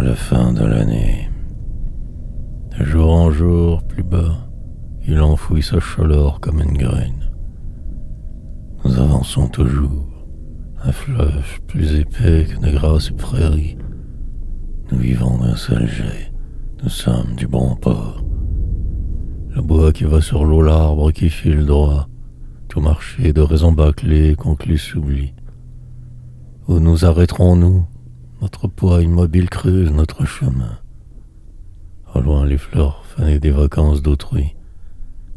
À la fin de l'année, de jour en jour, plus bas, il enfouit sa chaleur comme une graine. Nous avançons toujours, un fleuve plus épais que de grasses prairies. Nous vivons d'un seul jet, nous sommes du bon port. Le bois qui va sur l'eau, l'arbre qui file droit, tout marché de raisons bâclées conclut s'oublie. Où nous arrêterons-nous? Notre poids immobile creuse notre chemin. Au loin les fleurs fanées des vacances d'autrui,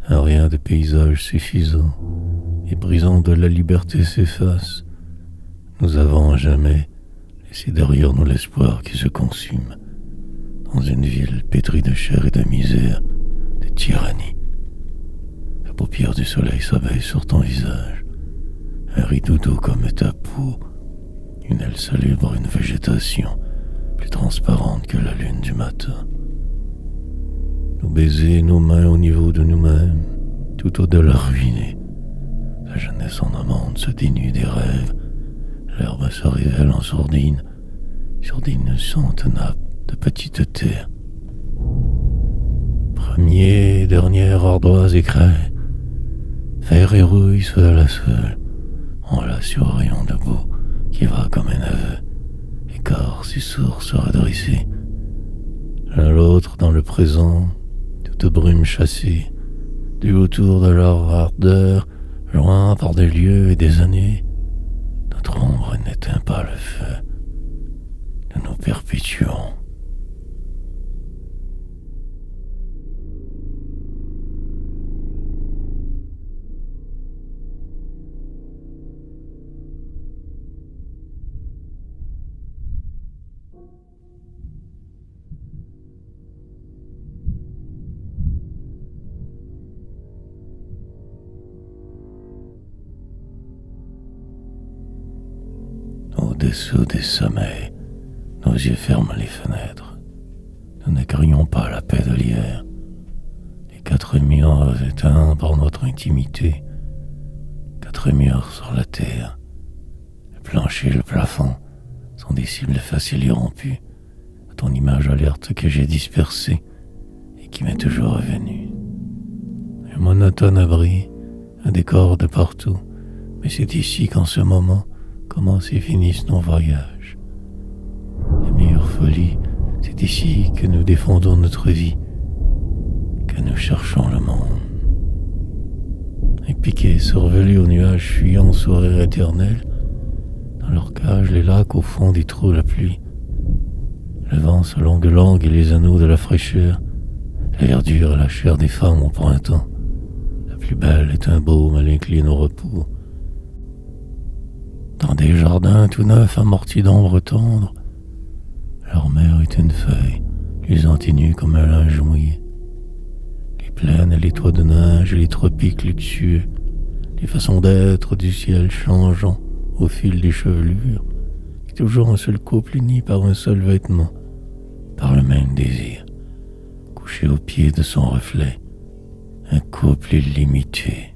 un rien de paysage suffisant, et brisant de la liberté s'efface. Nous avons à jamais laissé derrière nous l'espoir qui se consume, dans une ville pétrie de chair et de misère, de tyrannie. La paupière du soleil s'abaisse sur ton visage, un rideau doux comme ta peau, une aile salubre, une végétation plus transparente que la lune du matin. Nos baisers, nos mains au niveau de nous-mêmes, tout au-delà ruiné. La jeunesse en amande se dénue des rêves, l'herbe se révèle en sourdine, sur d'innocentes nappes de petites terres. Premier, dernière ardoise écraie, fer et rouille seul à seul, on l'a sur un rayon de boue qui va comme un aveu, écart si sourd se redresser. L'un l'autre dans le présent, toute brume chassée, du autour de leur ardeur, loin par des lieux et des années, notre ombre n'éteint pas le feu, nous nous perpétuons. Au-dessous des sommeils, nos yeux ferment les fenêtres. Nous ne crions pas la paix de l'hier. Les 4 murs éteints par notre intimité, 4 murs sur la terre. Le plancher et le plafond sont des cibles faciles et rompues à ton image alerte que j'ai dispersée et qui m'est toujours revenue. Un monotone abri, un décor de partout, mais c'est ici qu'en ce moment commencent et finissent nos voyages. La meilleure folie, c'est ici que nous défendons notre vie, que nous cherchons le monde. Les piquets survelés aux nuages fuyants au sourire éternel, dans leur cage les lacs au fond des trous la pluie. Le vent se langue et les anneaux de la fraîcheur, la verdure et la chair des femmes au printemps. La plus belle est un baume à l'incline au repos. Dans des jardins tout neufs amortis d'ombre tendre, leur mère est une feuille, luisante et nue comme un linge mouillé. Les plaines et les toits de neige et les tropiques luxueux, les façons d'être du ciel changeant au fil des chevelures, et toujours un seul couple uni par un seul vêtement, par le même désir, couché au pied de son reflet, un couple illimité.